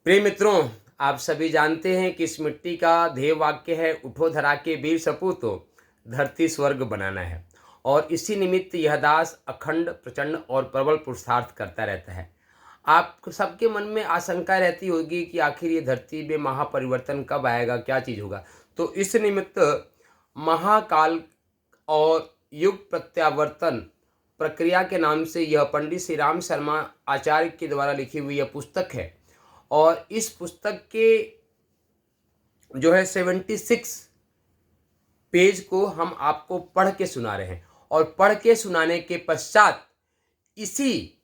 प्रिय मित्रों, आप सभी जानते हैं कि इस मिट्टी का ध्येय वाक्य है, उठो धरा के वीर सपूतो, धरती स्वर्ग बनाना है। और इसी निमित्त यह दास अखंड प्रचंड और प्रबल पुरुषार्थ करता रहता है। आप सबके मन में आशंका रहती होगी कि आखिर ये धरती में महापरिवर्तन कब आएगा, क्या चीज़ होगा। तो इस निमित्त महाकाल और युग प्रत्यावर्तन प्रक्रिया के नाम से यह पंडित श्री राम शर्मा आचार्य के द्वारा लिखी हुई यह पुस्तक है। और इस पुस्तक के जो है 76 पेज को हम आपको पढ़ के सुना रहे हैं। और पढ़ के सुनाने के पश्चात इसी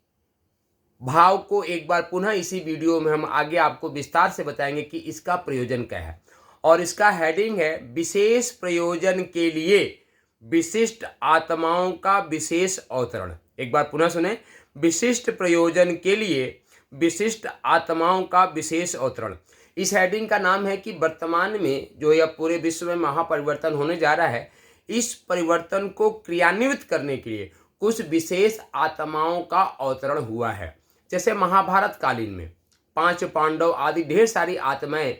भाव को एक बार पुनः इसी वीडियो में हम आगे आपको विस्तार से बताएंगे कि इसका प्रयोजन क्या है। और इसका हेडिंग है, विशेष प्रयोजन के लिए विशिष्ट आत्माओं का विशेष अवतरण। एक बार पुनः सुने, विशिष्ट प्रयोजन के लिए विशिष्ट आत्माओं का विशेष अवतरण। इस हेडिंग का नाम है कि वर्तमान में जो यह पूरे विश्व में महापरिवर्तन होने जा रहा है, इस परिवर्तन को क्रियान्वित करने के लिए कुछ विशेष आत्माओं का अवतरण हुआ है। जैसे महाभारत कालीन में 5 पांडव आदि ढेर सारी आत्माएं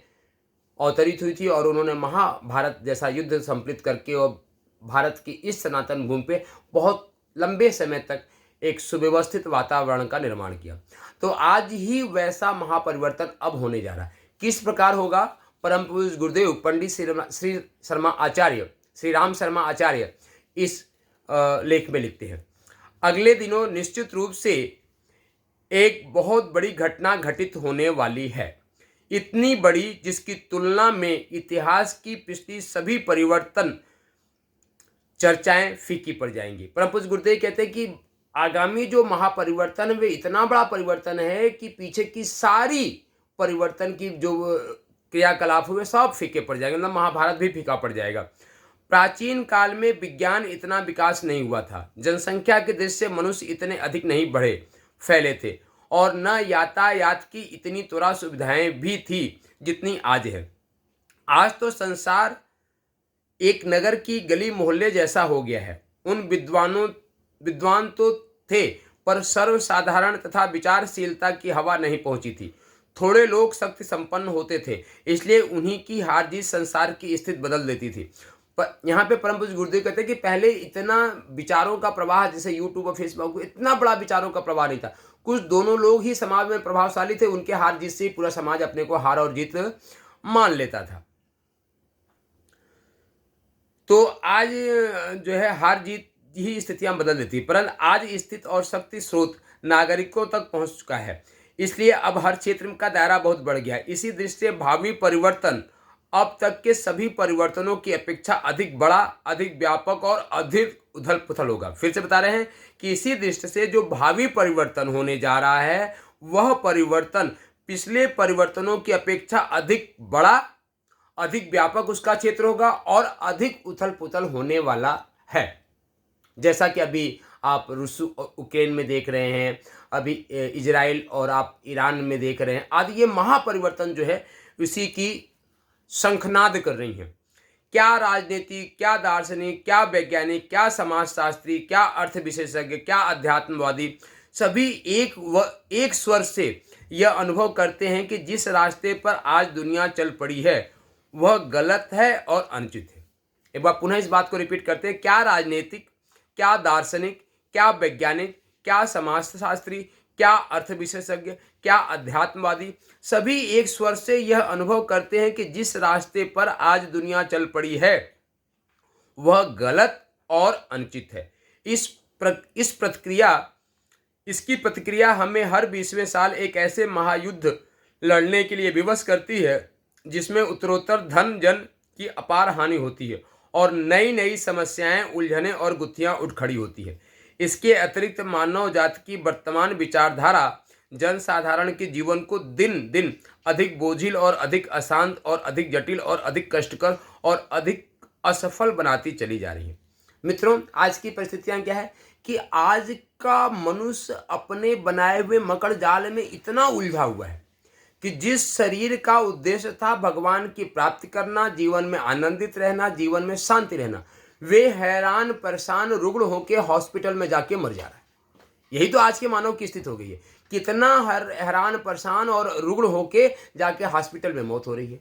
अवतरित हुई थी और उन्होंने महाभारत जैसा युद्ध संपन्न करके और भारत की इस सनातन भूमि पे बहुत लंबे समय तक एक सुव्यवस्थित वातावरण का निर्माण किया। तो आज ही वैसा महापरिवर्तन अब होने जा रहा है। किस प्रकार होगा? परम पूज्य गुरुदेव पंडित श्री राम शर्मा आचार्य इस लेख में लिखते हैं, अगले दिनों निश्चित रूप से एक बहुत बड़ी घटना घटित होने वाली है, इतनी बड़ी जिसकी तुलना में इतिहास की पिछली सभी परिवर्तन चर्चाएं फीकी पड़ जाएंगी। परम पूज्य गुरुदेव कहते हैं कि आगामी जो महापरिवर्तन वे इतना बड़ा परिवर्तन है कि पीछे की सारी परिवर्तन की जो क्रियाकलाप हुए सब फीके पड़ जाएंगे, मतलब महाभारत भी फीका पड़ जाएगा। प्राचीन काल में विज्ञान इतना विकास नहीं हुआ था, जनसंख्या की दृष्टि से मनुष्य इतने अधिक नहीं बढ़े फैले थे, और न यातायात की इतनी त्वरा सुविधाएं भी थी जितनी आज है। आज तो संसार एक नगर की गली मोहल्ले जैसा हो गया है। उन विद्वान तो थे, पर सर्वसाधारण तथा विचारशीलता की हवा नहीं पहुंची थी। थोड़े लोग शक्ति संपन्न होते थे, इसलिए उन्हीं की हार जीत संसार की स्थिति बदल देती थी। पर यहाँ पे परम पूज्य गुरुदेव कहते हैं कि पहले इतना विचारों का प्रवाह, जैसे यूट्यूब और फेसबुक, इतना बड़ा विचारों का प्रवाह नहीं था। कुछ दोनों लोग ही समाज में प्रभावशाली थे, उनके हार जीत से पूरा समाज अपने को हार और जीत मान लेता था। तो आज जो है हार जीत ही स्थितियां बदल देती है, परंतु आज स्थिति और शक्ति स्रोत नागरिकों तक पहुंच चुका है, इसलिए अब हर क्षेत्र का दायरा बहुत बढ़ गया है। इसी दृष्टि से भावी परिवर्तन अब तक के सभी परिवर्तनों की अपेक्षा अधिक बड़ा, अधिक व्यापक और अधिक उथल पुथल होगा। फिर से बता रहे हैं कि इसी दृष्टि से जो भावी परिवर्तन होने जा रहा है, वह परिवर्तन पिछले परिवर्तनों की अपेक्षा अधिक बड़ा, अधिक व्यापक उसका क्षेत्र होगा और अधिक उथल पुथल होने वाला है। जैसा कि अभी आप रूस यूक्रेन में देख रहे हैं, अभी इजराइल और आप ईरान में देख रहे हैं आदि, ये महापरिवर्तन जो है उसी की शंखनाद कर रही हैं। क्या राजनीति, क्या दार्शनिक, क्या वैज्ञानिक, क्या समाजशास्त्री, क्या अर्थ विशेषज्ञ, क्या अध्यात्मवादी, सभी एक स्वर से यह अनुभव करते हैं कि जिस रास्ते पर आज दुनिया चल पड़ी है वह गलत है और अनुचित है। एक बार पुनः इस बात को रिपीट करते हैं, क्या राजनीतिक, क्या दार्शनिक, क्या वैज्ञानिक, क्या समाजशास्त्री, क्या अर्थ विशेषज्ञ, क्या अध्यात्मवादी, सभी एक स्वर से यह अनुभव करते हैं कि जिस रास्ते पर आज दुनिया चल पड़ी है वह गलत और अनुचित है। इसकी प्रतिक्रिया हमें हर 20वें साल एक ऐसे महायुद्ध लड़ने के लिए विवश करती है जिसमें उत्तरोत्तर धन जन की अपार हानि होती है और नई नई समस्याएं, उलझनें और गुत्थियां उठ खड़ी होती है। इसके अतिरिक्त मानव जाति की वर्तमान विचारधारा जनसाधारण के जीवन को दिन दिन अधिक बोझिल और अधिक अशांत और अधिक जटिल और अधिक कष्टकर और अधिक असफल बनाती चली जा रही है। मित्रों, आज की परिस्थितियां क्या है कि आज का मनुष्य अपने बनाए हुए मकड़ जाल में इतना उलझा हुआ है कि जिस शरीर का उद्देश्य था भगवान की प्राप्ति करना, जीवन में आनंदित रहना, जीवन में शांति रहना, वे हैरान परेशान रुग्ण होकर हॉस्पिटल में जाके मर जा रहा है। यही तो आज के मानव की स्थिति हो गई है कितना हैरान परेशान और रुग्ण होके जाके हॉस्पिटल में मौत हो रही है।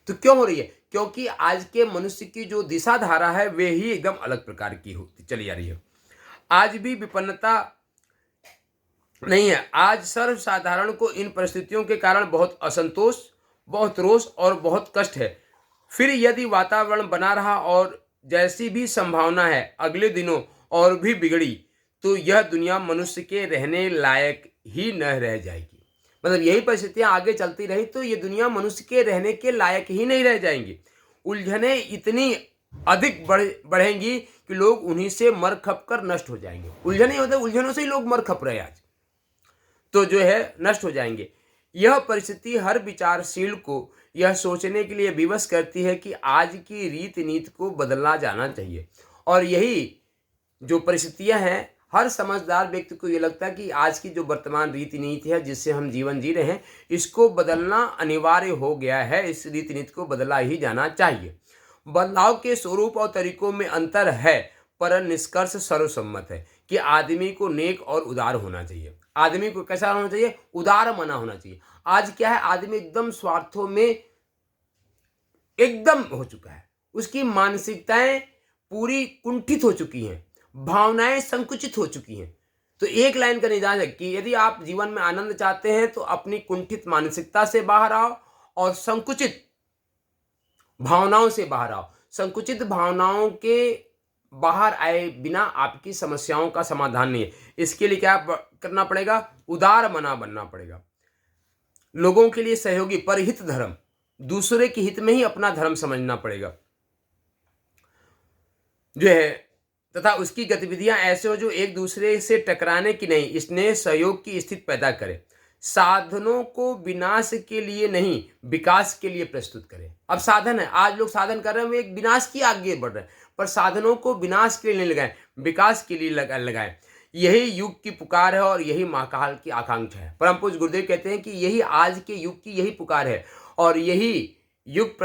तो क्यों हो रही है? क्योंकि आज के मनुष्य की जो दिशा धारा है वे ही एकदम अलग प्रकार की होती चली जा रही है। आज भी विपन्नता नहीं है। आज सर्वसाधारण को इन परिस्थितियों के कारण बहुत असंतोष, बहुत रोष और बहुत कष्ट है। फिर यदि वातावरण बना रहा और जैसी भी संभावना है अगले दिनों और भी बिगड़ी, तो यह दुनिया मनुष्य के रहने लायक ही न रह जाएगी। मतलब यही परिस्थितियां आगे चलती रही तो ये दुनिया मनुष्य के रहने के लायक ही नहीं रह जाएंगी। उलझने इतनी अधिक बढ़ेंगी कि लोग उन्हीं से मर खप कर नष्ट हो जाएंगे। उलझने होते, उलझनों से ही लोग मर खप रहे आज, तो जो है नष्ट हो जाएंगे। यह परिस्थिति हर विचारशील को यह सोचने के लिए विवश करती है कि आज की रीति नीति को बदलना जाना चाहिए। और यही जो परिस्थितियां हैं, हर समझदार व्यक्ति को ये लगता है कि आज की जो वर्तमान रीति नीति है जिससे हम जीवन जी रहे हैं, इसको बदलना अनिवार्य हो गया है। इस रीति नीति को बदला ही जाना चाहिए। बदलाव के स्वरूप और तरीकों में अंतर है, पर निष्कर्ष सर्वसम्मत है कि आदमी को नेक और उदार होना चाहिए। आदमी को कैसा होना चाहिए? उदार मना होना चाहिए। आज क्या है, आदमी एकदम स्वार्थों में एकदम हो चुका है। उसकी मानसिकताएं पूरी कुंठित हो चुकी हैं, भावनाएं संकुचित हो चुकी हैं। तो एक लाइन का निदान है कि यदि आप जीवन में आनंद चाहते हैं तो अपनी कुंठित मानसिकता से बाहर आओ और संकुचित भावनाओं से बाहर आओ। संकुचित भावनाओं के बाहर आए बिना आपकी समस्याओं का समाधान नहीं है। इसके लिए क्या करना पड़ेगा? उदार मना बनना पड़ेगा। लोगों के लिए सहयोगी, परहित धर्म, दूसरे के हित में ही अपना धर्म समझना पड़ेगा जो है, तथा उसकी गतिविधियां ऐसे हो जो एक दूसरे से टकराने की नहीं, स्नेह सहयोग की स्थिति पैदा करे। साधनों को विनाश के लिए नहीं, विकास के लिए प्रस्तुत करें। अब साधन है, आज लोग साधन कर रहे हैं, वो एक विनाश की आगे बढ़ रहे हैं, पर साधनों को विनाश के लिए नहीं लगाएं, विकास के लिए लगाएं। यही युग की पुकार है और यही महाकाल की आकांक्षा है। परम पूज्य गुरुदेव कहते हैं कि यही आज के युग की यही पुकार है और यही युग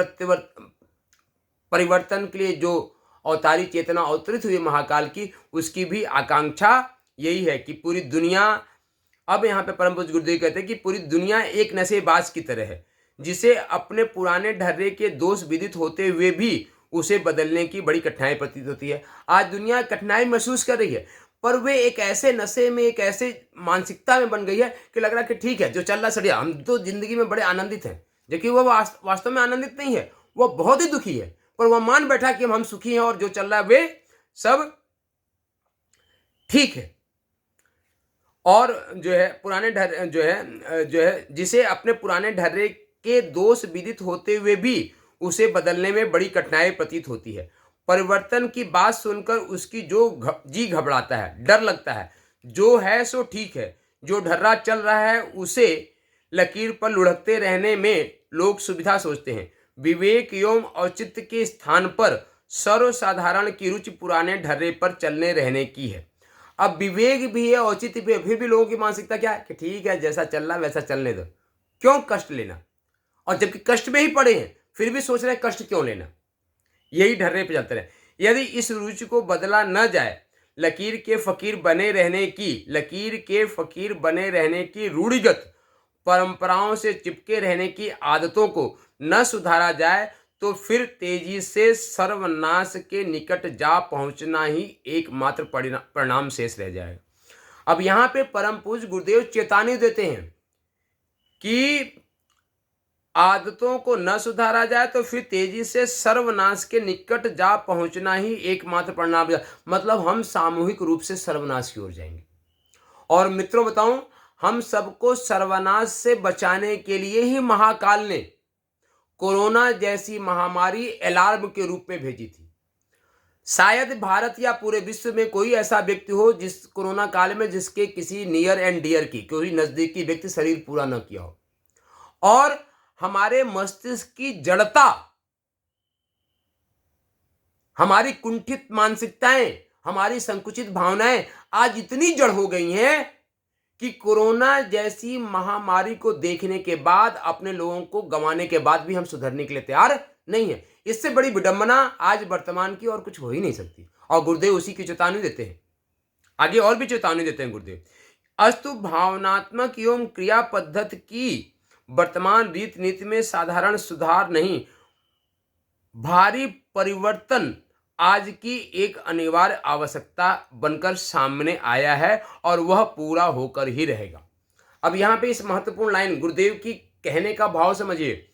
परिवर्तन के लिए जो अवतारी चेतना अवतरित हुई महाकाल की, उसकी भी आकांक्षा यही है कि पूरी दुनिया, अब यहाँ पे परम पूज्य गुरुदेव कहते हैं कि पूरी दुनिया एक नशेबाज की तरह है, जिसे अपने पुराने ढर्रे के दोष विदित होते हुए भी उसे बदलने की बड़ी कठिनाई प्रतीत होती है। आज दुनिया कठिनाई महसूस कर रही है, पर वे एक ऐसे नशे में, एक ऐसे मानसिकता में बन गई है कि लग रहा है कि ठीक है, जो चल रहा सड़िया, हम तो जिंदगी में बड़े आनंदित हैं। जबकि वह वास्तव में आनंदित नहीं है, वह बहुत ही दुखी है, पर वह मान बैठा कि हम सुखी हैं और जो चल रहा है वे सब ठीक है। और जो है पुराने ढर्रे जिसे अपने पुराने ढर्रे के दोष विदित होते हुए भी उसे बदलने में बड़ी कठिनाई प्रतीत होती है। परिवर्तन की बात सुनकर उसकी जी घबराता है, डर लगता है। जो है सो ठीक है, जो ढर्रा चल रहा है उसे लकीर पर लुढ़कते रहने में लोग सुविधा सोचते हैं। विवेक एवं औचित्य के स्थान पर सर्वसाधारण की रुचि पुराने ढर्रे पर चलने रहने की है। अब विवेक भी है, औचित्य भी है, फिर भी लोगों की मानसिकता क्या है कि ठीक है, जैसा चल रहा है वैसा चलने दो, क्यों कष्ट लेना। और जबकि कष्ट में ही पड़े हैं फिर भी सोच रहे हैं कष्ट क्यों लेना, यही ढर्रे पे चलते रहे। यदि इस रुचि को बदला न जाए, लकीर के फकीर बने रहने की रूढ़िगत परंपराओं से चिपके रहने की आदतों को न सुधारा जाए, तो फिर तेजी से सर्वनाश के निकट जा पहुंचना ही एकमात्र परिणाम शेष रह जाएगा। अब यहाँ पे परम पूज्य गुरुदेव चेतावनी देते हैं कि आदतों को न सुधारा जाए तो फिर तेजी से सर्वनाश के निकट जा पहुंचना ही एकमात्र परिणाम। मतलब हम सामूहिक रूप से सर्वनाश की ओर जाएंगे। और मित्रों बताऊं, हम सबको सर्वनाश से बचाने के लिए ही महाकाल ने कोरोना जैसी महामारी अलार्म के रूप में भेजी थी। शायद भारत या पूरे विश्व में कोई ऐसा व्यक्ति हो जिस कोरोना काल में जिसके किसी नियर एंड डियर की, कोई नजदीकी व्यक्ति शरीर पूरा न किया हो। और हमारे मस्तिष्क की जड़ता, हमारी कुंठित मानसिकताएं, हमारी संकुचित भावनाएं आज इतनी जड़ हो गई हैं कि कोरोना जैसी महामारी को देखने के बाद, अपने लोगों को गंवाने के बाद भी हम सुधरने के लिए तैयार नहीं है। इससे बड़ी विडंबना आज वर्तमान की और कुछ हो ही नहीं सकती। और गुरुदेव उसी की चेतावनी देते हैं, आगे और भी चेतावनी देते हैं गुरुदेव अस्तु भावनात्मक एवं क्रिया पद्धति की वर्तमान रीति नीति में साधारण सुधार नहीं, भारी परिवर्तन आज की एक अनिवार्य आवश्यकता बनकर सामने आया है और वह पूरा होकर ही रहेगा। अब यहाँ पे इस महत्वपूर्ण लाइन गुरुदेव की कहने का भाव समझिए।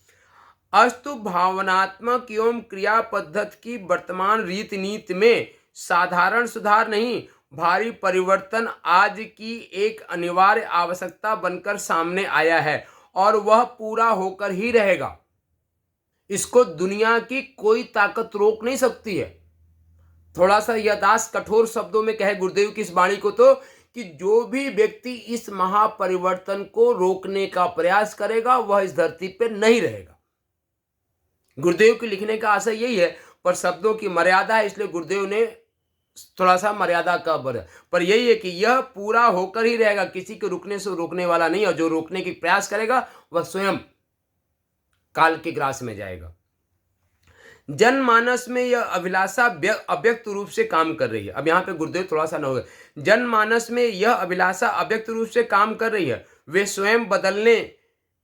अस्तु भावनात्मक एवं क्रिया पद्धति की वर्तमान रीति नीति में साधारण सुधार नहीं, भारी परिवर्तन आज की एक अनिवार्य आवश्यकता बनकर सामने आया है और वह पूरा होकर ही रहेगा। इसको दुनिया की कोई ताकत रोक नहीं सकती है। थोड़ा सा यथार्थ कठोर शब्दों में कहे गुरुदेव की इस वाणी को तो, कि जो भी व्यक्ति इस महापरिवर्तन को रोकने का प्रयास करेगा वह इस धरती पर नहीं रहेगा। गुरुदेव के लिखने का आशय यही है, पर शब्दों की मर्यादा है, इसलिए गुरुदेव ने थोड़ा सा मर्यादा का पर यही है कि यह पूरा होकर ही रहेगा, किसी के रुकने से रोकने वाला नहीं, और जो रोकने की प्रयास करेगा वह स्वयं काल के ग्रास में जाएगा। जनमानस में यह अभिलाषा अव्यक्त रूप से काम कर रही है। अब यहाँ पे गुरुदेव थोड़ा सा न हो, जनमानस में यह अभिलाषा अव्यक्त रूप से काम कर रही है। वे स्वयं बदलने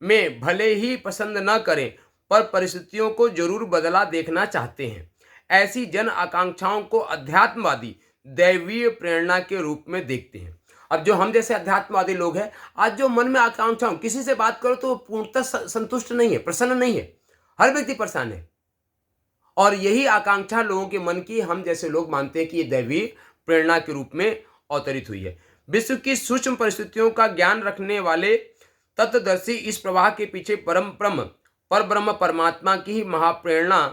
में भले ही पसंद न करें, पर परिस्थितियों को जरूर बदला देखना चाहते हैं। ऐसी जन आकांक्षाओं को अध्यात्मवादी दैवीय प्रेरणा के रूप में देखते हैं। अब जो हम जैसे अध्यात्मवादी लोग हैं, आज जो मन में आकांक्षाओं, किसी से बात करो तो पूर्णतः संतुष्ट नहीं है, प्रसन्न नहीं है, हर व्यक्ति परेशान है, और यही आकांक्षा लोगों के मन की हम जैसे लोग मानते हैं कि ये दैवीय प्रेरणा के रूप में अवतरित हुई है। विश्व की सूक्ष्म परिस्थितियों का ज्ञान रखने वाले तत्वदर्शी इस प्रवाह के पीछे पर ब्रह्म परमात्मा की ही महाप्रेरणा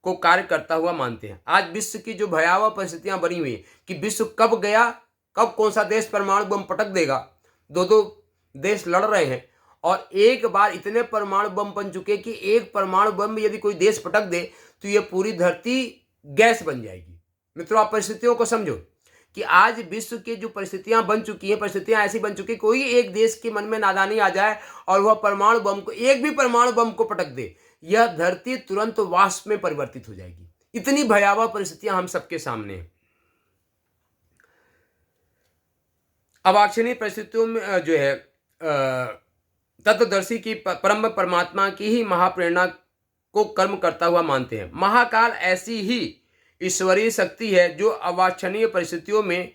को कार्य करता हुआ मानते हैं। आज विश्व की जो भयावह परिस्थितियां बनी हुई है कि विश्व कब गया, कब कौन सा देश परमाणु बम पटक देगा, दो देश लड़ रहे हैं, और एक बार इतने परमाणु बम बन चुके कि एक परमाणु बम में यदि कोई देश पटक दे तो ये पूरी धरती गैस बन जाएगी। मित्रों, आप परिस्थितियों को समझो कि आज विश्व की जो परिस्थितियां बन चुकी हैं, परिस्थितियां ऐसी बन चुकी, कोई एक देश के मन में नादानी आ जाए और वह परमाणु बम को, एक भी परमाणु बम को पटक दे, यह धरती तुरंत वाष्प में परिवर्तित हो जाएगी। इतनी भयावह परिस्थितियां हम सबके सामने हैं। अवांछनीय परिस्थितियों में जो है तत्वदर्शी की परम परमात्मा की ही महाप्रेरणा को कर्म करता हुआ मानते हैं। महाकाल ऐसी ही ईश्वरीय शक्ति है जो अवांछनीय परिस्थितियों में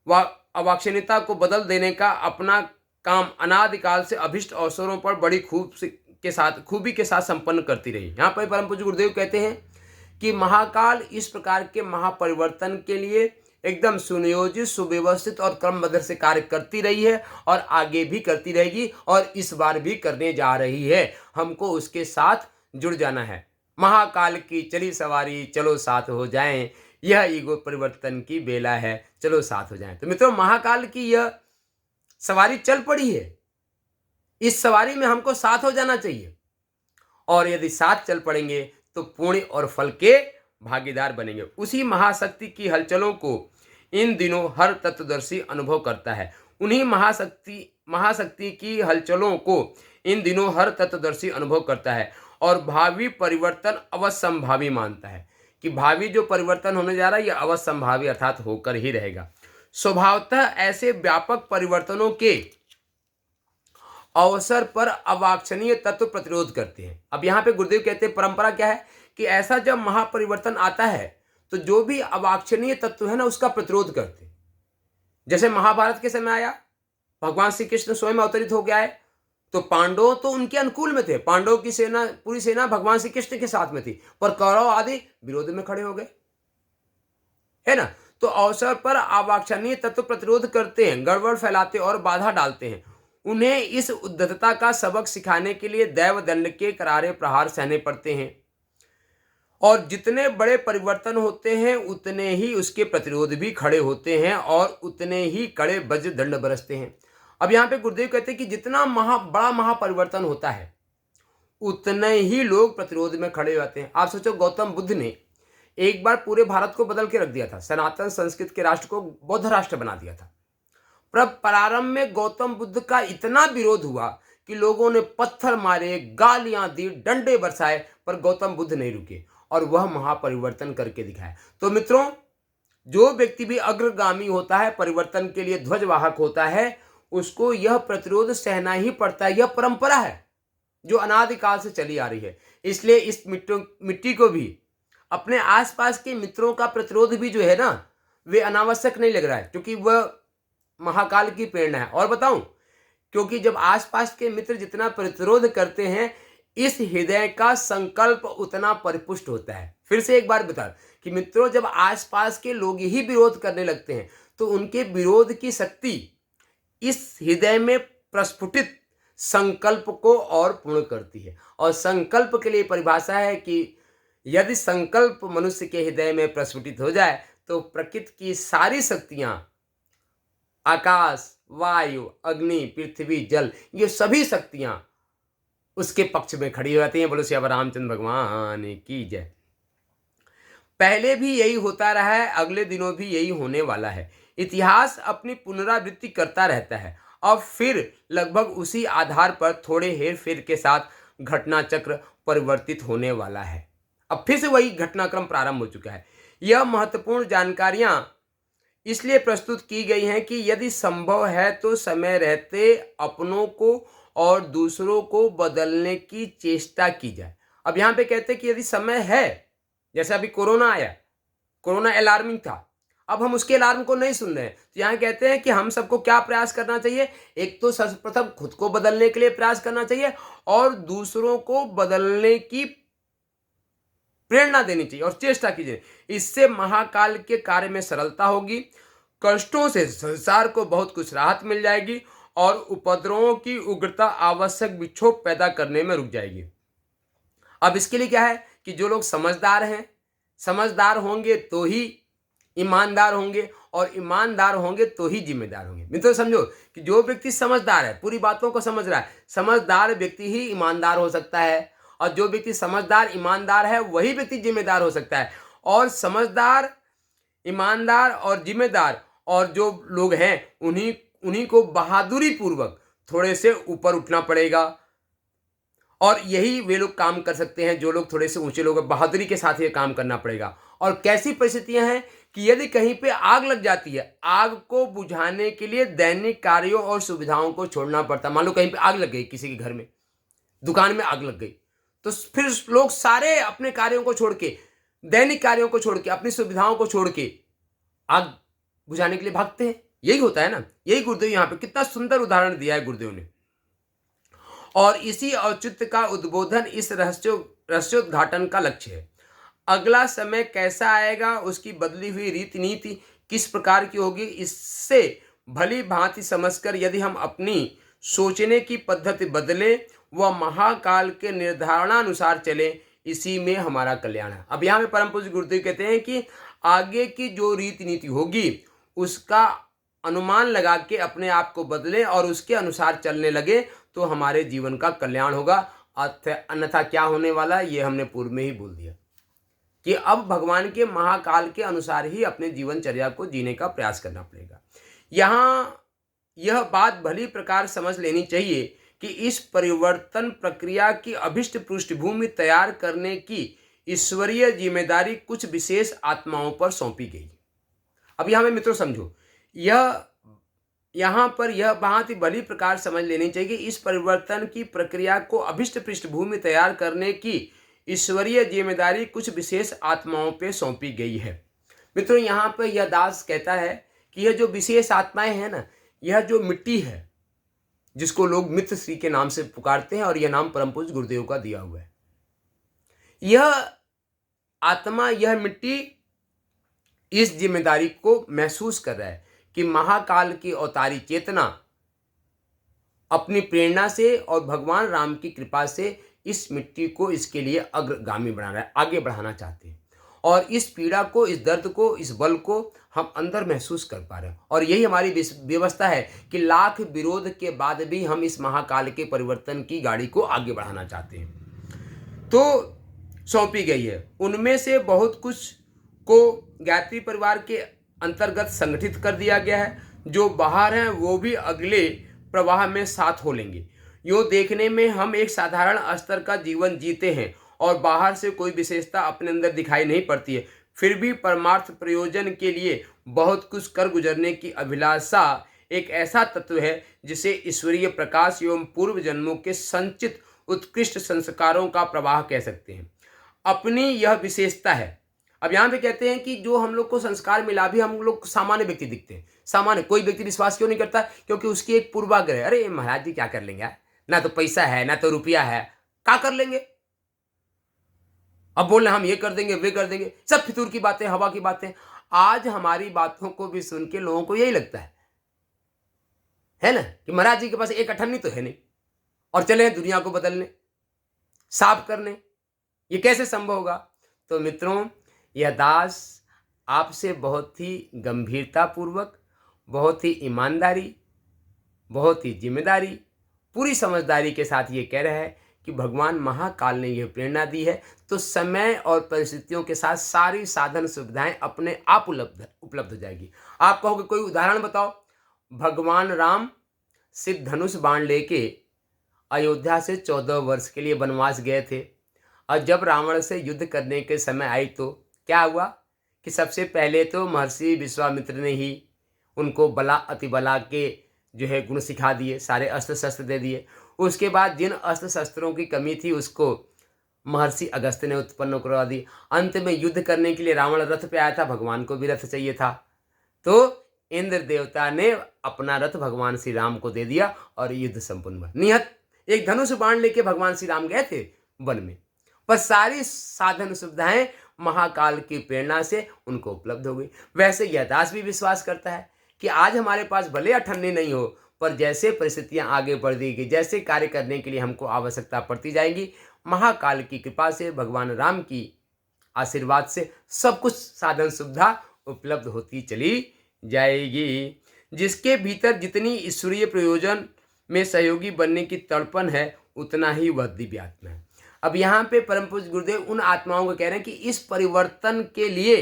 अवांछनीयता को बदल देने का अपना काम अनादिकाल से अभिष्ट अवसरों पर बड़ी खूबी के साथ संपन्न करती रही। यहाँ पर परम पूज्य गुरुदेव कहते हैं कि महाकाल इस प्रकार के महापरिवर्तन के लिए एकदम सुनियोजित, सुव्यवस्थित और क्रमबद्ध से कार्य करती रही है और आगे भी करती रहेगी, और इस बार भी करने जा रही है। हमको उसके साथ जुड़ जाना है। महाकाल की चली सवारी, चलो साथ हो जाएं, यह ईगो परिवर्तन की बेला है, चलो साथ हो जाएं। तो मित्रों, महाकाल की यह सवारी चल पड़ी है, इस सवारी में हमको साथ हो जाना चाहिए, और यदि साथ चल पड़ेंगे तो पुण्य और फल के भागीदार बनेंगे। उसी महाशक्ति की हलचलों को इन दिनों हर तत्वदर्शी अनुभव करता है। उन्हीं महाशक्ति की हलचलों को इन दिनों हर तत्वदर्शी अनुभव करता है और भावी परिवर्तन अवश्यंभावी मानता है कि भावी जो परिवर्तन होने जा रहा है यह अवश्यंभावी अर्थात होकर ही रहेगा। स्वभावतः ऐसे व्यापक परिवर्तनों के अवसर पर अवांछनीय तत्व प्रतिरोध करते हैं। अब यहाँ पे गुरुदेव कहते हैं परंपरा क्या है कि ऐसा जब महापरिवर्तन आता है तो जो भी अवांछनीय तत्व है ना उसका प्रतिरोध करते हैं। जैसे महाभारत के समय आया, भगवान श्री कृष्ण स्वयं अवतरित होकर आए, तो पांडव तो उनके अनुकूल में थे, पांडवों की सेना, पूरी सेना भगवान श्री कृष्ण के साथ में थी, पर कौरव आदि विरोध में खड़े हो गए, है ना। तो अवसर पर अवांछनीय तत्व प्रतिरोध करते हैं, गड़बड़ फैलाते और बाधा डालते हैं। उन्हें इस उद्धतता का सबक सिखाने के लिए दैव दंड के करारे प्रहार सहने पड़ते हैं, और जितने बड़े परिवर्तन होते हैं उतने ही उसके प्रतिरोध भी खड़े होते हैं और उतने ही कड़े वज्र दंड बरसते हैं। अब यहाँ पे गुरुदेव कहते हैं कि जितना बड़ा महापरिवर्तन होता है उतने ही लोग प्रतिरोध में खड़े होते हैं। आप सोचो, गौतम बुद्ध ने एक बार पूरे भारत को बदल के रख दिया था, सनातन संस्कृत के राष्ट्र को बौद्ध राष्ट्र बना दिया था। पर प्रारंभ में गौतम बुद्ध का इतना विरोध हुआ कि लोगों ने पत्थर मारे, गालियां दी, डंडे बरसाए, पर गौतम बुद्ध नहीं रुके और वह महापरिवर्तन करके दिखाया। तो मित्रों, जो व्यक्ति भी अग्रगामी होता है, परिवर्तन के लिए ध्वजवाहक होता है, उसको यह प्रतिरोध सहना ही पड़ता है। यह परंपरा है जो अनादिकाल से चली आ रही है। इसलिए इस मिट्टी को भी, अपने आसपास के मित्रों का प्रतिरोध भी जो है ना, वे अनावश्यक नहीं लग रहा है, क्योंकि वह महाकाल की प्रेरणा है। और बताऊं, क्योंकि जब आसपास के मित्र जितना प्रतिरोध करते हैं, इस हृदय का संकल्प उतना परिपुष्ट होता है। फिर से एक बार बता कि मित्रों, जब आसपास के लोग ही विरोध करने लगते हैं तो उनके विरोध की शक्ति इस हृदय में प्रस्फुटित संकल्प को और पूर्ण करती है। और संकल्प के लिए परिभाषा है कि यदि संकल्प मनुष्य के हृदय में प्रस्फुटित हो जाए तो प्रकृति की सारी शक्तियां, आकाश, वायु, अग्नि, पृथ्वी, जल, ये सभी शक्तियां उसके पक्ष में खड़ी हो जाती हैं। बोलो श्री रामचंद्र भगवान की जय। पहले भी यही होता रहा है, अगले दिनों भी यही होने वाला है। इतिहास अपनी पुनरावृत्ति करता रहता है और फिर लगभग उसी आधार पर थोड़े हेर फेर के साथ घटना चक्र परिवर्तित होने वाला है। अब फिर से वही घटनाक्रम प्रारंभ हो चुका है। यह महत्वपूर्ण जानकारियां इसलिए प्रस्तुत की गई हैं कि यदि संभव है तो समय रहते अपनों को और दूसरों को बदलने की चेष्टा की जाए। अब यहाँ पे कहते हैं कि यदि समय है, जैसे अभी कोरोना आया, कोरोना अलार्मिंग था, अब हम उसके अलार्म को नहीं सुन रहे हैं, तो यहाँ कहते हैं कि हम सबको क्या प्रयास करना चाहिए। एक तो सर्वप्रथम खुद को बदलने के लिए प्रयास करना चाहिए और दूसरों को बदलने की प्रेरणा देनी चाहिए और चेष्टा कीजिए। इससे महाकाल के कार्य में सरलता होगी, कष्टों से संसार को बहुत कुछ राहत मिल जाएगी और उपद्रवों की उग्रता आवश्यक विक्षोभ पैदा करने में रुक जाएगी। अब इसके लिए क्या है कि जो लोग समझदार हैं, समझदार होंगे तो ही ईमानदार होंगे और ईमानदार होंगे तो ही जिम्मेदार होंगे। मित्रों समझो कि जो व्यक्ति समझदार है, पूरी बातों को समझ रहा है, समझदार व्यक्ति ही ईमानदार हो सकता है और जो व्यक्ति समझदार ईमानदार है वही व्यक्ति जिम्मेदार हो सकता है। और समझदार, ईमानदार और जिम्मेदार और जो लोग हैं उन्हीं को बहादुरी पूर्वक थोड़े से ऊपर उठना पड़ेगा और यही वे लोग काम कर सकते हैं जो लोग थोड़े से ऊंचे लोग हैं। बहादुरी के साथ ये काम करना पड़ेगा। और कैसी परिस्थितियां हैं कि यदि कहीं पे आग लग जाती है, आग को बुझाने के लिए दैनिक कार्यों और सुविधाओं को छोड़ना पड़ता है। मान लो कहीं पे आग लग गई, किसी के घर में, दुकान में आग लग गई, तो फिर लोग सारे अपने कार्यों को छोड़ के, दैनिक कार्यों को छोड़ के, अपनी सुविधाओं को छोड़ के आग बुझाने के लिए भागते हैं। यही होता है ना। यही गुरुदेव यहाँ पे कितना सुंदर उदाहरण दिया है गुरुदेव ने। और इसी औचित्य का उद्बोधन इस रहस्योद्घाटन का लक्ष्य है। अगला समय कैसा आएगा, उसकी बदली हुई रीति नीति किस प्रकार की होगी, इससे भली भांति समझकर यदि हम अपनी सोचने की पद्धति बदले व महाकाल के निर्धारणानुसार चले, इसी में हमारा कल्याण है। अब यहाँ पे परम पूज्य गुरुदेव कहते हैं कि आगे की जो रीति नीति होगी उसका अनुमान लगा के अपने आप को बदले और उसके अनुसार चलने लगे तो हमारे जीवन का कल्याण होगा। अन्यथा क्या होने वाला है, ये हमने पूर्व में ही बोल दिया कि अब भगवान के महाकाल के अनुसार ही अपने जीवनचर्या को जीने का प्रयास करना पड़ेगा। यहाँ यह बात भली प्रकार समझ लेनी चाहिए कि इस परिवर्तन प्रक्रिया की अभिष्ट पृष्ठभूमि तैयार करने की ईश्वरीय जिम्मेदारी कुछ विशेष आत्माओं पर सौंपी गई। अब यहाँ में मित्रों समझो, यहाँ पर यह बात ही भली प्रकार समझ लेनी चाहिए कि इस परिवर्तन की प्रक्रिया को अभिष्ट पृष्ठभूमि तैयार करने की ईश्वरीय जिम्मेदारी कुछ विशेष आत्माओं पे सौंपी गई है। मित्रों यहाँ पर यह दास कहता है कि यह जो विशेष आत्माएं हैं ना, यह जो मिट्टी है जिसको लोग मित्र श्री के नाम से पुकारते हैं और यह नाम परम पूज्य गुरुदेव का दिया हुआ है, यह आत्मा, यह मिट्टी इस जिम्मेदारी को महसूस कर रहा है कि महाकाल की अवतारी चेतना अपनी प्रेरणा से और भगवान राम की कृपा से इस मिट्टी को इसके लिए अग्रगामी बना रहा है, आगे बढ़ाना चाहते हैं। और इस पीड़ा को, इस दर्द को, इस बल को हम अंदर महसूस कर पा रहे हैं। और यही हमारी व्यवस्था है कि लाख विरोध के बाद भी हम इस महाकाल के परिवर्तन की गाड़ी को आगे बढ़ाना चाहते हैं। तो सौंपी गई है, उनमें से बहुत कुछ को गायत्री परिवार के अंतर्गत संगठित कर दिया गया है। जो बाहर हैं वो भी अगले प्रवाह में साथ हो लेंगे। यो देखने में हम एक साधारण स्तर का जीवन जीते हैं और बाहर से कोई विशेषता अपने अंदर दिखाई नहीं पड़ती है, फिर भी परमार्थ प्रयोजन के लिए बहुत कुछ कर गुजरने की अभिलाषा एक ऐसा तत्व है जिसे ईश्वरीय प्रकाश एवं पूर्व जन्मों के संचित उत्कृष्ट संस्कारों का प्रवाह कह सकते हैं। अपनी यह विशेषता है। अब यहाँ पे कहते हैं कि जो हम लोग को संस्कार मिला भी हम लोग सामान्य व्यक्ति दिखते हैं। सामान्य कोई व्यक्ति विश्वास क्यों नहीं करता? क्योंकि उसकी एक पूर्वाग्रह है, अरे महाराज जी क्या कर लेंगे यार, ना तो पैसा है ना तो रुपया है, क्या कर लेंगे। अब बोल रहे हम ये कर देंगे वे कर देंगे, सब फितूर की बातें, हवा की बातें। आज हमारी बातों को भी सुन के लोगों को यही लगता है ना, कि महाराज जी के पास एक अठन्नी तो है नहीं और चले दुनिया को बदलने, साफ करने। ये कैसे संभव होगा? तो मित्रों, यह दास आपसे बहुत ही गंभीरता पूर्वक, बहुत ही ईमानदारी, बहुत ही जिम्मेदारी, पूरी समझदारी के साथ ये कह रहा है कि भगवान महाकाल ने यह प्रेरणा दी है, तो समय और परिस्थितियों के साथ सारी साधन सुविधाएं अपने आप उपलब्ध हो जाएगी। आप कहोगे कोई उदाहरण बताओ। भगवान राम सिद्ध धनुष बाण लेके अयोध्या से 14 वर्ष के लिए वनवास गए थे, और जब रावण से युद्ध करने के समय आई तो क्या हुआ कि सबसे पहले तो महर्षि विश्वामित्र ने ही उनको बला अतिबला के जो है गुण सिखा दिए, सारे अस्त्र शस्त्र दे दिए। उसके बाद जिन अस्त्र शस्त्रों की कमी थी उसको महर्षि अगस्त्य ने उत्पन्न करवा दी। अंत में युद्ध करने के लिए रावण रथ पे आया था, भगवान को भी रथ चाहिए था, तो इंद्र देवता ने अपना रथ भगवान श्री राम को दे दिया और युद्ध संपन्न हुआ। निहत एक धनुष बाण लेके भगवान श्री राम गए थे वन में, पर सारी साधन सुविधाएं महाकाल की प्रेरणा से उनको उपलब्ध हो गई। वैसे यह दास भी विश्वास करता है कि आज हमारे पास भले अठन्नी नहीं हो, पर जैसे परिस्थितियां आगे बढ़ देगी, जैसे कार्य करने के लिए हमको आवश्यकता पड़ती जाएगी, महाकाल की कृपा से, भगवान राम की आशीर्वाद से सब कुछ साधन सुविधा उपलब्ध होती चली जाएगी। जिसके भीतर जितनी ईश्वरीय प्रयोजन में सहयोगी बनने की तड़पन है, उतना ही वह दिव्य आत्मा है। अब यहाँ पे परम पूज्य गुरुदेव उन आत्माओं को कह रहे हैं कि इस परिवर्तन के लिए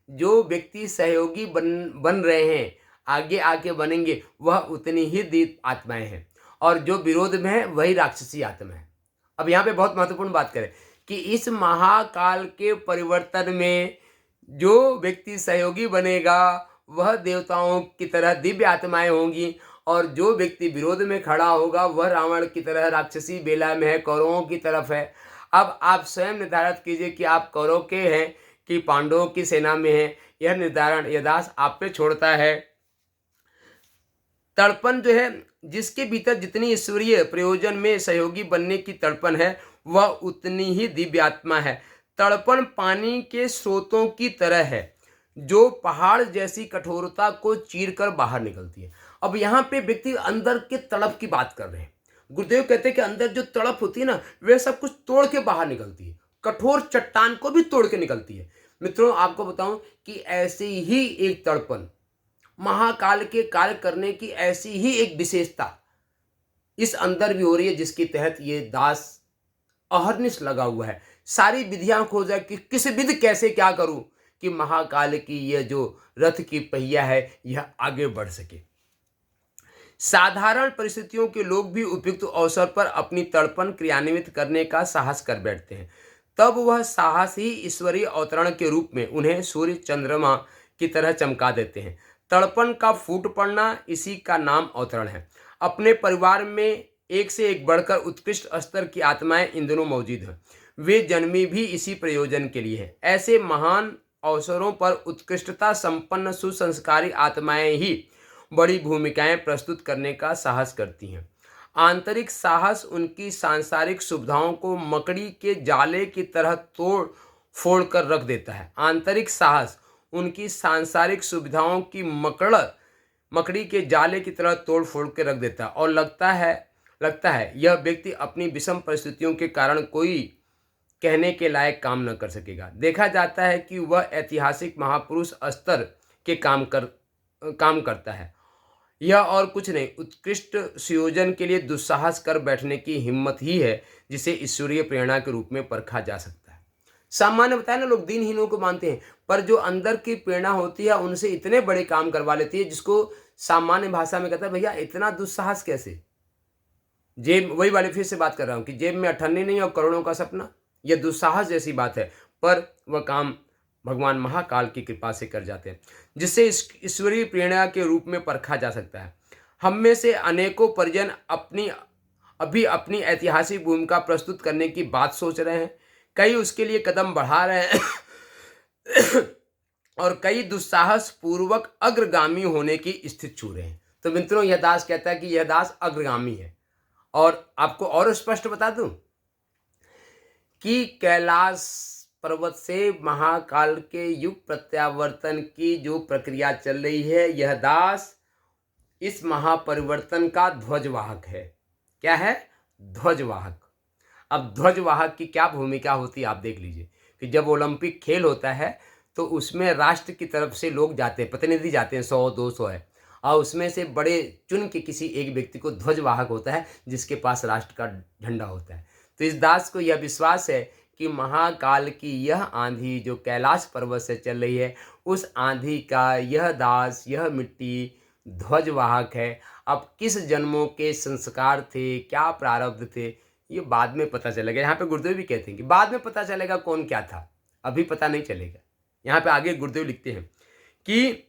जो व्यक्ति सहयोगी बन रहे हैं, आगे आके बनेंगे, वह उतनी ही दिव्य आत्माएं हैं, और जो विरोध में है वही राक्षसी आत्मा है। अब यहाँ पे बहुत महत्वपूर्ण बात करें कि इस महाकाल के परिवर्तन में जो व्यक्ति सहयोगी बनेगा वह देवताओं की तरह दिव्य आत्माएं होंगी, और जो व्यक्ति विरोध में खड़ा होगा वह रावण की तरह राक्षसी बेला में है, कौरवों की तरफ है। अब आप स्वयं निर्धारित कीजिए कि आप कौरव के हैं कि पांडवों की सेना में हैं। यह निर्धारण यह दास आप पे छोड़ता है। तड़पन जो है, जिसके भीतर जितनी ईश्वरीय प्रयोजन में सहयोगी बनने की तड़पन है, वह उतनी ही दिव्य आत्मा है। तड़पन पानी के स्रोतों की तरह है, जो पहाड़ जैसी कठोरता को चीरकर बाहर निकलती है। अब यहाँ पे व्यक्ति अंदर के तड़प की बात कर रहे हैं। गुरुदेव कहते हैं कि अंदर जो तड़प होती है ना, वह सब कुछ तोड़ के बाहर निकलती है, कठोर चट्टान को भी तोड़ के निकलती है। मित्रों, आपको बताऊं कि ऐसी ही एक तड़पन, महाकाल के कार्य करने की ऐसी ही एक विशेषता इस अंदर भी हो रही है, जिसके तहत ये दास अहर्निश लगा हुआ है। सारी विधियां खोजा कि किस विधि कैसे क्या करूं कि महाकाल की यह जो रथ की पहिया है यह आगे बढ़ सके। साधारण परिस्थितियों के लोग भी उपयुक्त अवसर पर अपनी तड़पन क्रियान्वित करने का साहस कर बैठते हैं, तब वह साहस ही ईश्वरीय अवतरण के रूप में उन्हें सूर्य चंद्रमा की तरह चमका देते हैं। तड़पन का फूट पड़ना, इसी का नाम अवतरण है। अपने परिवार में एक से एक बढ़कर उत्कृष्ट स्तर की आत्माएं इन दिनों मौजूद हैं। वे जन्मी भी इसी प्रयोजन के लिए है। ऐसे महान अवसरों पर उत्कृष्टता संपन्न सुसंस्कारी आत्माएं ही बड़ी भूमिकाएं प्रस्तुत करने का साहस करती हैं। आंतरिक साहस उनकी सांसारिक सुविधाओं को मकड़ी के जाले की तरह तोड़ फोड़ कर रख देता है। आंतरिक साहस उनकी सांसारिक सुविधाओं की मकड़ी के जाले की तरह तोड़ फोड़ के रख देता है, और लगता है यह व्यक्ति अपनी विषम परिस्थितियों के कारण कोई कहने के लायक काम न कर सकेगा। देखा जाता है कि वह ऐतिहासिक महापुरुष स्तर के काम करता है। यह और कुछ नहीं, उत्कृष्ट सुयोजन के लिए दुस्साहस कर बैठने की हिम्मत ही है, जिसे ईश्वरीय प्रेरणा के रूप में परखा जा सकता है। सामान्य बताया ना, लोग दीनहीनों को मानते हैं, पर जो अंदर की प्रेरणा होती है उनसे इतने बड़े काम करवा लेती है, जिसको सामान्य भाषा में कहता है भैया इतना दुस्साहस कैसे। जेब, वही वाली फिर से बात कर रहा हूँ कि जेब में अठन्नी नहीं और करोड़ों का सपना, यह दुस्साहस जैसी बात है, पर वह काम भगवान महाकाल की कृपा से कर जाते हैं, जिससे ईश्वरीय प्रेरणा के रूप में परखा जा सकता है। हम में से अनेकों परिजन अभी अपनी ऐतिहासिक भूमिका प्रस्तुत करने की बात सोच रहे हैं, कई उसके लिए कदम बढ़ा रहे हैं और कई दुस्साहस पूर्वक अग्रगामी होने की स्थिति छू रहे हैं। तो मित्रों, यह दास कहता है कि यह दास अग्रगामी है। और आपको और स्पष्ट बता दूं कि कैलाश पर्वत से महाकाल के युग प्रत्यावर्तन की जो प्रक्रिया चल रही है, यह दास इस महापरिवर्तन का ध्वजवाहक है। क्या है? ध्वजवाहक। अब ध्वजवाहक की क्या भूमिका होती है आप देख लीजिए कि जब ओलंपिक खेल होता है तो उसमें राष्ट्र की तरफ से लोग जाते हैं, प्रतिनिधि जाते हैं, 100-200 है, और उसमें से बड़े चुन के किसी एक व्यक्ति को ध्वजवाहक होता है जिसके पास राष्ट्र का झंडा होता है। तो इस दास को यह विश्वास है कि महाकाल की यह आंधी जो कैलाश पर्वत से चल रही है, उस आंधी का यह दास, यह मिट्टी ध्वजवाहक है। अब किस जन्मों के संस्कार थे, क्या प्रारब्ध थे, ये बाद में पता चलेगा। यहाँ पे गुरुदेव भी कहते हैं कि बाद में पता चलेगा कौन क्या था, अभी पता नहीं चलेगा। यहाँ पे आगे गुरुदेव लिखते हैं कि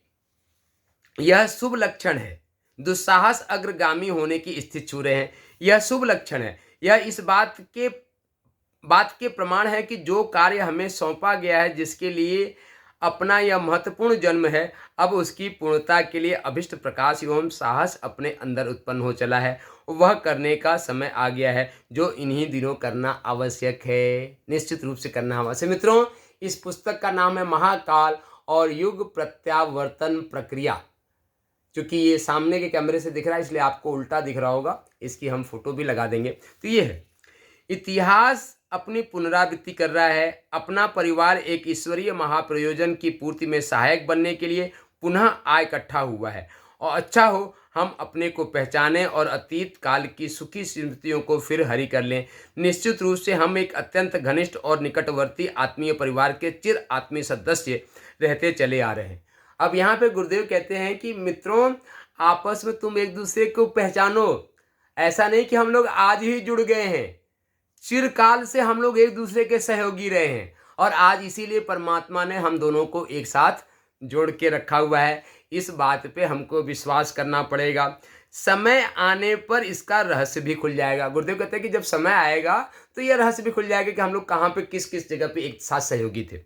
यह शुभ लक्षण है, दुस्साहस अग्रगामी होने की स्थिति छू रहे हैं। यह शुभ लक्षण है, यह इस बात के प्रमाण है कि जो कार्य हमें सौंपा गया है, जिसके लिए अपना यह महत्वपूर्ण जन्म है, अब उसकी पूर्णता के लिए अभिष्ट प्रकाश एवं साहस अपने अंदर उत्पन्न हो चला है। वह करने का समय आ गया है जो इन्हीं दिनों करना आवश्यक है, निश्चित रूप से करना आवश्यक। मित्रों, इस पुस्तक का नाम है महाकाल और युग प्रत्यावर्तन प्रक्रिया। क्योंकि ये सामने के कैमरे से दिख रहा है इसलिए आपको उल्टा दिख रहा होगा, इसकी हम फोटो भी लगा देंगे। तो ये है, इतिहास अपनी पुनरावृत्ति कर रहा है। अपना परिवार एक ईश्वरीय महाप्रयोजन की पूर्ति में सहायक बनने के लिए पुनः आ इकट्ठा हुआ है। और अच्छा हो हम अपने को पहचानें और अतीत काल की सुखी स्मृतियों को फिर हरी कर लें। निश्चित रूप से हम एक अत्यंत घनिष्ठ और निकटवर्ती आत्मीय परिवार के चिर आत्मीय सदस्य रहते चले आ रहे हैं। अब यहाँ पे गुरुदेव कहते हैं कि मित्रों, आपस में तुम एक दूसरे को पहचानो। ऐसा नहीं कि हम लोग आज ही जुड़ गए हैं, चिरकाल से हम लोग एक दूसरे के सहयोगी रहे हैं और आज इसीलिए परमात्मा ने हम दोनों को एक साथ जोड़ के रखा हुआ है। इस बात पे हमको विश्वास करना पड़ेगा। समय आने पर इसका रहस्य भी खुल जाएगा। गुरुदेव कहते हैं कि जब समय आएगा तो यह रहस्य भी खुल जाएगा कि हम लोग कहाँ पे किस किस जगह पे एक साथ सहयोगी थे,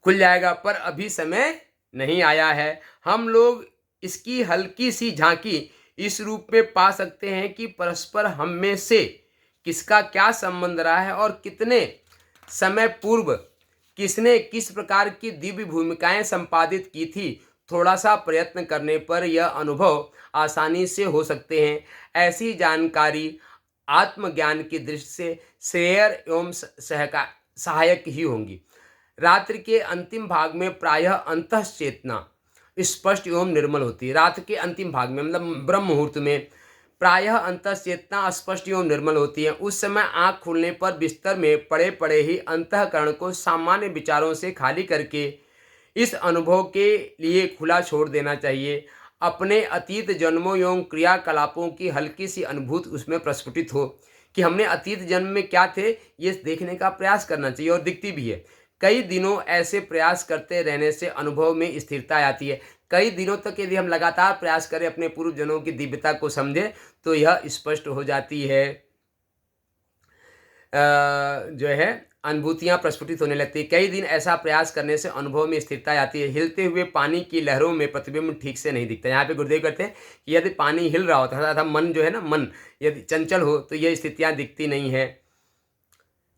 खुल जाएगा। पर अभी समय नहीं आया है। हम लोग इसकी हल्की सी झांकी इस रूप में पा सकते हैं कि परस्पर हम में से किसका क्या संबंध रहा है और कितने समय पूर्व किसने किस प्रकार की दिव्य भूमिकाएं संपादित की थी। थोड़ा सा प्रयत्न करने पर यह अनुभव आसानी से हो सकते हैं। ऐसी जानकारी आत्मज्ञान की दृष्टि से श्रेय एवं सहायक ही होंगी। रात्रि के अंतिम भाग में प्रायः अंतःचेतना स्पष्ट एवं निर्मल होती है। रात के अंतिम भाग में मतलब ब्रह्म मुहूर्त में प्रायः अंतःचेतना स्पष्ट एवं निर्मल होती है। उस समय आँख खुलने पर बिस्तर में पड़े पड़े ही अंतःकरण को सामान्य विचारों से खाली करके इस अनुभव के लिए खुला छोड़ देना चाहिए। अपने अतीत जन्मों एवं क्रियाकलापों की हल्की सी अनुभूति उसमें प्रस्फुटित हो कि हमने अतीत जन्म में क्या थे, ये देखने का प्रयास करना चाहिए और दिखती भी है। कई दिनों ऐसे प्रयास करते रहने से अनुभव में स्थिरता आती है। कई दिनों तक यदि हम लगातार प्रयास करें अपने पूर्व जन्मों की दिव्यता को समझें तो यह स्पष्ट हो जाती है, जो है अनुभूतियाँ प्रस्फुटित होने लगती है। कई दिन ऐसा प्रयास करने से अनुभव में स्थिरता आती है। हिलते हुए पानी की लहरों में प्रतिबिंब ठीक से नहीं दिखता। यहाँ पे गुरुदेव कहते हैं कि यदि पानी हिल रहा होता था, मन जो है ना, मन यदि चंचल हो तो यह स्थितियाँ दिखती नहीं है।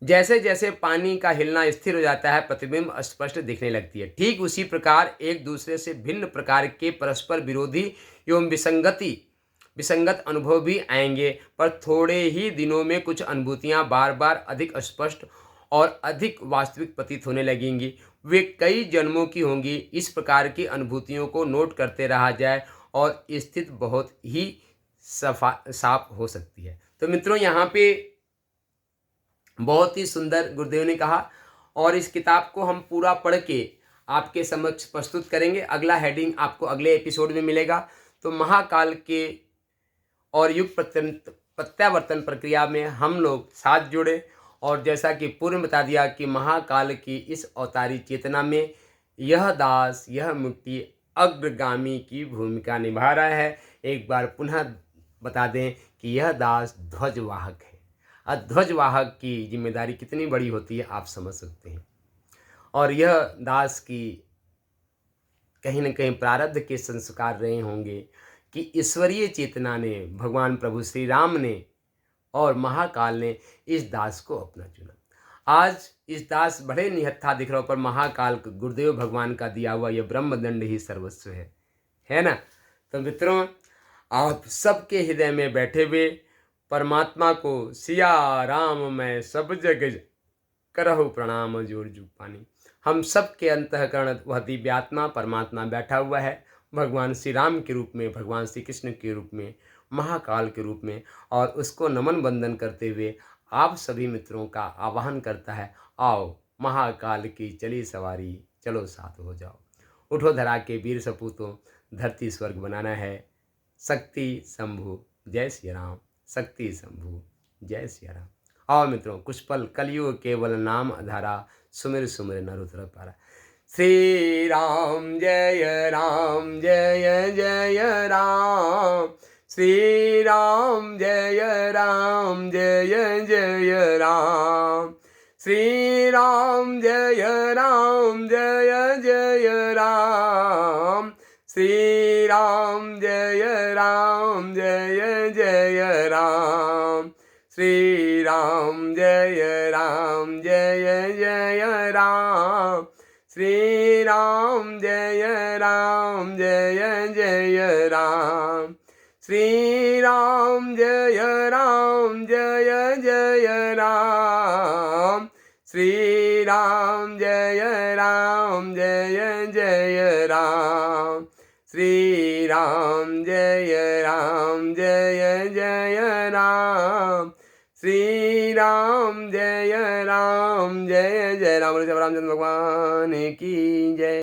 जैसे जैसे पानी का हिलना स्थिर हो जाता है, प्रतिबिंब स्पष्ट दिखने लगती है। ठीक उसी प्रकार एक दूसरे से भिन्न प्रकार के परस्पर विरोधी एवं विसंगत अनुभव भी आएंगे, पर थोड़े ही दिनों में कुछ अनुभूतियां बार बार अधिक स्पष्ट और अधिक वास्तविक प्रतीत होने लगेंगी। वे कई जन्मों की होंगी। इस प्रकार की अनुभूतियों को नोट करते रहा जाए और स्थिति बहुत ही साफ हो सकती है। तो मित्रों, यहाँ पे बहुत ही सुंदर गुरुदेव ने कहा और इस किताब को हम पूरा पढ़ के आपके समक्ष प्रस्तुत करेंगे। अगला हेडिंग आपको अगले एपिसोड में मिलेगा। तो महाकाल के और युग प्रत्यावर्तन प्रक्रिया में हम लोग साथ जुड़े और जैसा कि पूर्व में बता दिया कि महाकाल की इस अवतारी चेतना में यह दास, यह मुक्ति अग्रगामी की भूमिका निभा रहा है। एक बार पुनः बता दें कि यह दास ध्वजवाहक है। और ध्वजवाहक की जिम्मेदारी कितनी बड़ी होती है आप समझ सकते हैं। और यह दास की कहीं न कहीं प्रारब्ध के संस्कार रहे होंगे कि ईश्वरीय चेतना ने, भगवान प्रभु श्री राम ने और महाकाल ने इस दास को अपना चुना। आज इस दास बड़े निहत्था दिख रहा हो, पर महाकाल गुरुदेव भगवान का दिया हुआ यह ब्रह्मदंड ही सर्वस्व है ना। तो मित्रों, आप सबके हृदय में बैठे हुए परमात्मा को सिया राम मैं सब जग करहु प्रणाम जोर जुग पानी। हम सब के अंतःकरण वह दिव्यात्मा परमात्मा बैठा हुआ है, भगवान श्री राम के रूप में, भगवान श्री कृष्ण के रूप में, महाकाल के रूप में। और उसको नमन बंदन करते हुए आप सभी मित्रों का आवाहन करता है, आओ महाकाल की चली सवारी, चलो साथ हो जाओ। उठो धरा के वीर सपूतों, धरती स्वर्ग बनाना है। शक्ति शंभु जय श्री राम, शक्ति शंभु जय श्री राम। आओ मित्रों, कुछ पल कलयुग केवल नाम आधारा, सुमिर सुमिर नर उतर पारा। श्री राम जय जय राम, श्री राम जय जय राम, श्री राम जय जय राम, श्री राम जय जय राम, श्री राम जय जय राम, श्री राम जय जय राम, श्री राम जय जय राम, श्री राम जय जय राम, श्री राम जय जय राम, श्री राम जय जय रामचंद्र भगवान की जय।